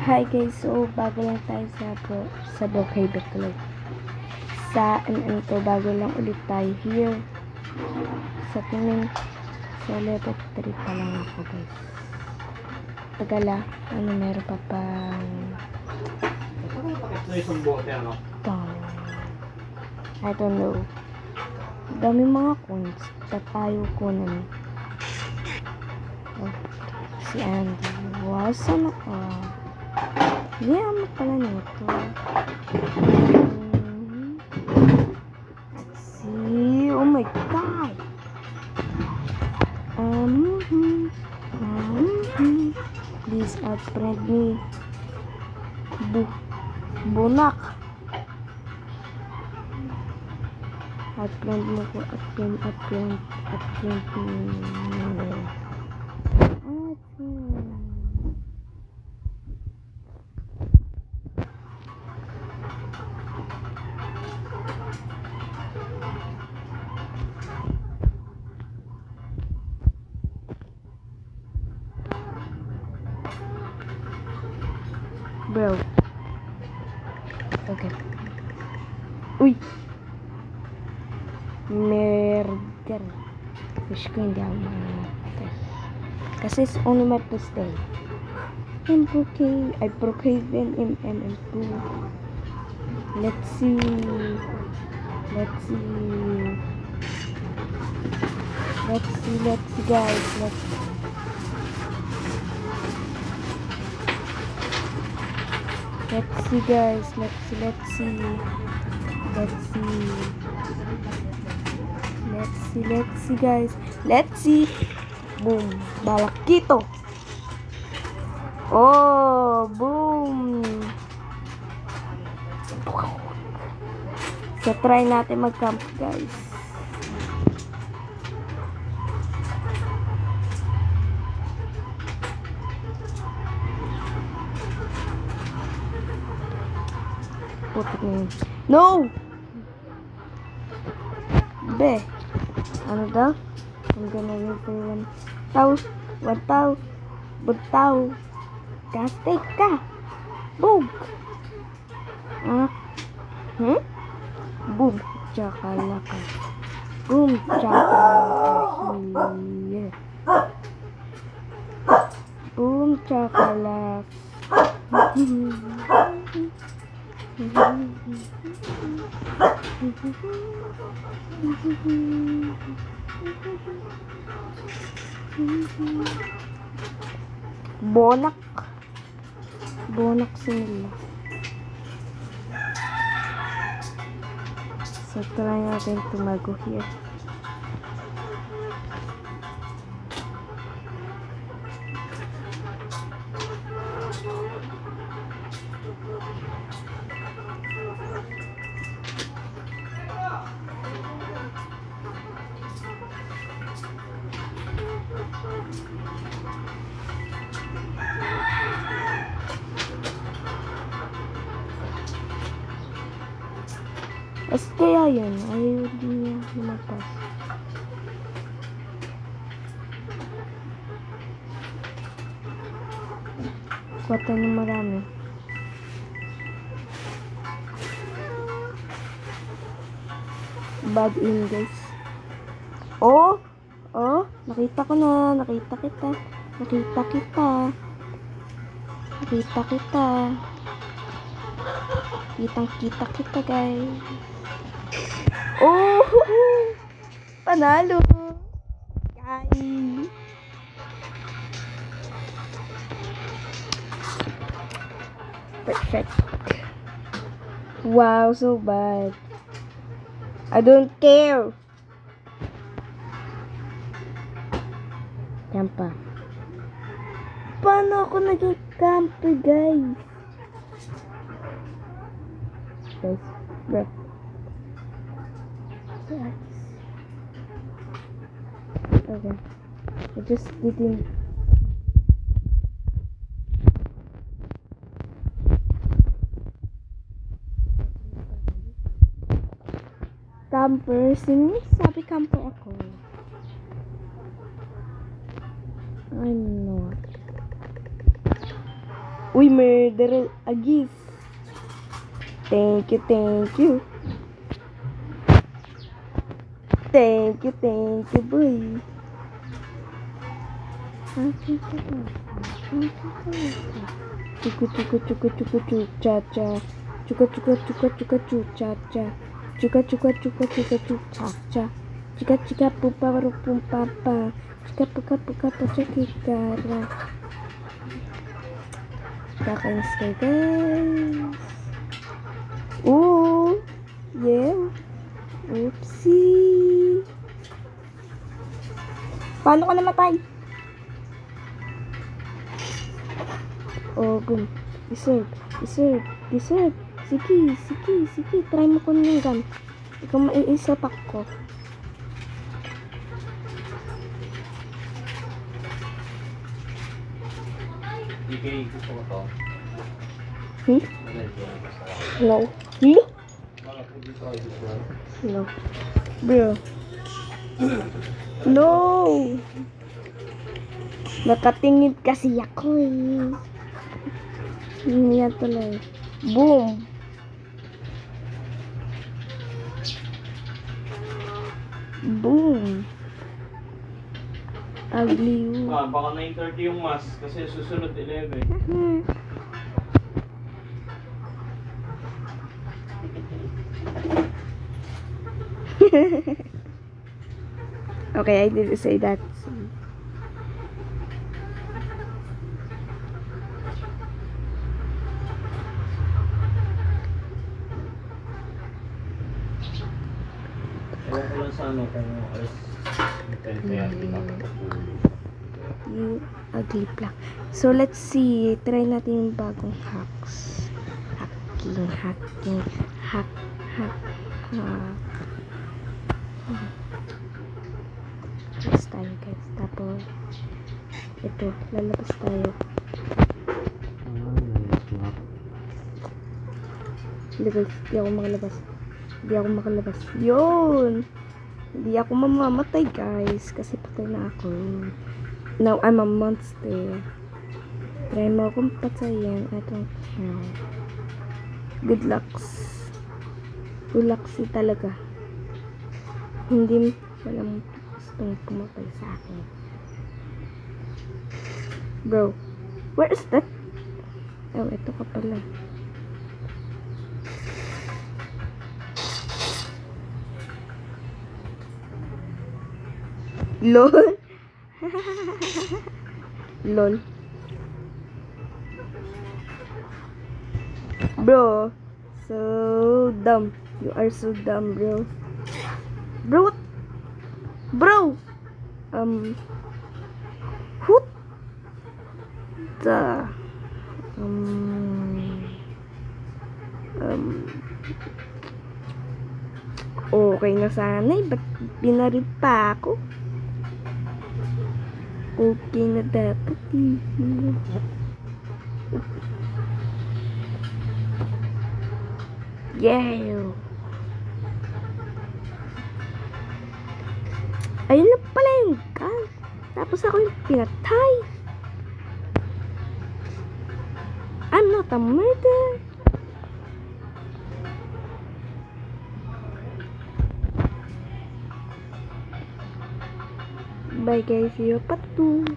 Hi guys, so bago lang tayo sa Brookhaven Club. Sa bago lang ulit tayo here. Sa tingin, sa level 3 pa lang ako guys. Tagala, meron pa pang I don't know. Dami mga coins na tayo kunin. Oh, si Andy. Wow, sana hindi naman pala nito. Let's see. Oh my god. Please friend me. Bunak. Friend mo ko. Friend me. Bro. Okay. Uy. Merger. Wish ko hindi ako makakatay. Kasi it's only my first day. I Brookhaven MM2. Let's see guys. Let's see guys. Let's see. Boom. Balakito. Oh, boom. So, try natin mag-camp guys. No! Be. Ano daw? I'm gonna wait for 1,000. Gastek ka. Boom. Boom. Chakalaka. Boom. Chakalaka. Here. Boom. Chakalaka. Bonak sila. So, try natin tumago here. As kaya yun, ayaw din niya lumagpas. Kwata niya marami. Bad in guys. Oh, nakita ko na. Nakita kita. Kitang-kita kita guys. Oh! Panalo! Guys! Perfect. Wow, so bad. I don't care. Yan pa. Paano ako naging camper guys? Bro. Okay. I just didn't. Camper? Sino sabi camper ako? I'm not. Uy, murderer agis. Thank you, thank you. Thank you, boy. Chuku chuku chuku chuku chuk cha cha. Chuka chuka chuka chuka chuk cha cha. Chuka chuka chuka chuka chuk cha cha. Chika chika pupa baru pumpa pa. Chika puka puka puka kikara. Kakainis kayo guys. Ooh, yeah. Oopsie. Paano ka namatay? Oh, boom. Deserve. Sige. Try mo ko ng gun. Ikaw maiisapak ko. DK, gusto ko to. No. No. Bro. No. Nakatingin kasi ako eh. Hindi yan tuloy. Boom. Boom. Ugly you. Baka 9:30 yung mas kasi susunod 11. Okay, I didn't say that. Ewan ko lang sa ano kung alas 10 kaya pinapatulog. You ugly black. So, let's see. Try natin yung bagong hacks. Hacking. Hack. Tapos tayo guys. Tapos, ito. Lalabas tayo. Hindi guys. Hindi ako makalabas. Yun! Hindi ako mamamatay guys. Kasi patay na ako. Now, I'm a monster. Try mo akong patayin. I don't know. Good lucks. Gulaksi talaga. Hindi walang gustong pumatay sa akin. Bro, where is that? Oh, ito ka pala. LOL. LOL. Bro, so dumb. You are so dumb, bro. Bro, what? Bro. What the? Okay na sana eh. Ba't binaril pa ako? Okay na dapat eh. Yeah. Ayun na pala yung gun. Tapos ako yung pinatay. I'm not a murderer. Bye guys, see you part 2.